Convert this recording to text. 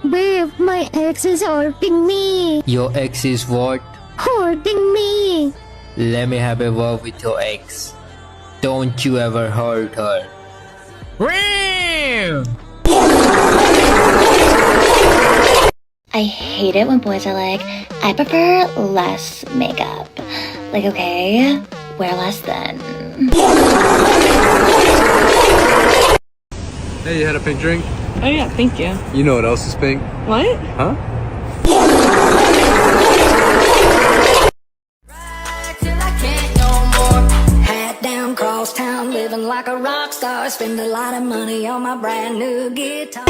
Babe, my ex is hurting me. Your ex is what? Hurting me. Let me have a word with your ex. Don't you ever hurt her. I hate it when boys are like, I prefer less makeup. Like, okay, wear less then. Hey, you had a pink drink? Oh yeah, thank you. You know what else is pink? What? Huh? Cross town, living like a rock star. Spend a lot of money on my brand new guitar.